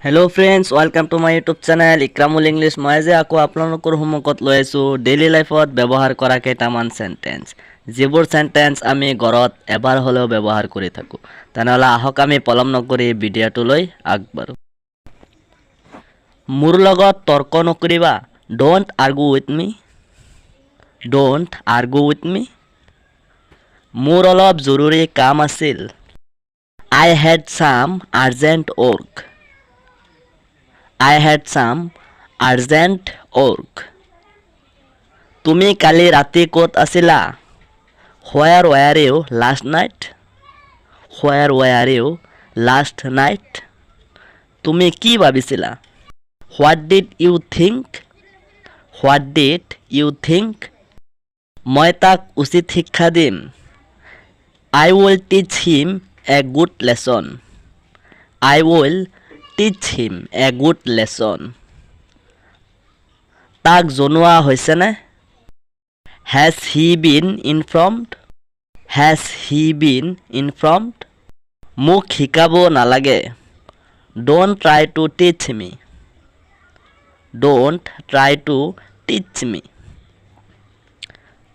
Hello friends, welcome to my YouTube channel Ekramul English. মই যে আকৌ আপোনালোকৰ সন্মুখত লৈ আছো ডেইলি লাইফত ব্যৱহাৰ কৰা কেইটামান সেন্টেন্স যিবোৰ সেন্টেন্স আমি ঘৰত এবাৰ হলেও ব্যৱহাৰ কৰি থাকো তেনেহলে আহক আমি পলম নকৰি ভিডিঅ'টোলৈ আগবাঢ়ো মোৰ লগত তৰ্ক নকৰিবা don't argue with me don't argue with me মোৰ অলপ জৰুৰী কাম আছিল I had some urgent work I had some urgent work. তুমি কালি ৰাতি ক'ত আছিলা? Where were you last night? Where were you last night? তুমি কি ভাবিছিলা? What did you think? What did you think? মই তাক উচিত শিক্ষা দিম. I will teach him a good lesson. I will teach him a good lesson. তাক জনোৱা হৈছে নে? Has he been informed? Has he been informed? মোক শিকাব নালাগে. Don't try to teach me. Don't try to teach me.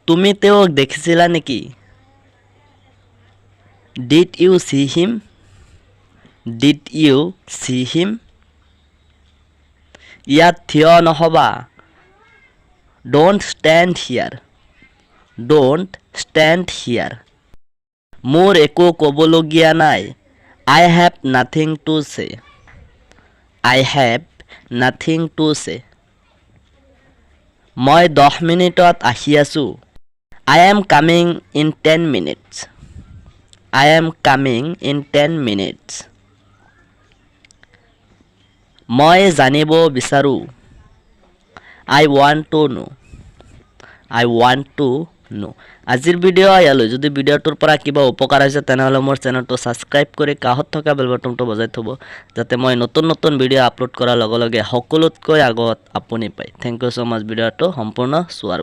তুমি তেওঁক দেখিছিলা নেকি? Did you see him? Did you see him? ইয়াত থিয় নহবা. Don't stand here. Don't stand here. মোৰ একো ক'বলগীয়া নাই. I have nothing to say. I have nothing to say. মই 10 মিনিটত আহি আছো. I am coming in 10 minutes. I am coming in 10 minutes. মই জানিব বিচাৰো. I want to know. I want to know. আজিৰ ভিডিঅ' ইয়ালৈ যদি ভিডিঅ'টোৰ পৰা কিবা উপকাৰ হৈছে তেনেহলে মোৰ চেনেলটো সাবস্ক্ৰাইব কৰি কাষত থকা বেল বাটনটো বজাই থব যাতে মই নতুন নতুন ভিডিঅ' আপলোড কৰাৰ লগে লগে সকলোতকৈ আগত আপুনি পায় থ্যাংক ইউ সো মাচ ভিডিঅ'টো সম্পূৰ্ণ চোৱাৰ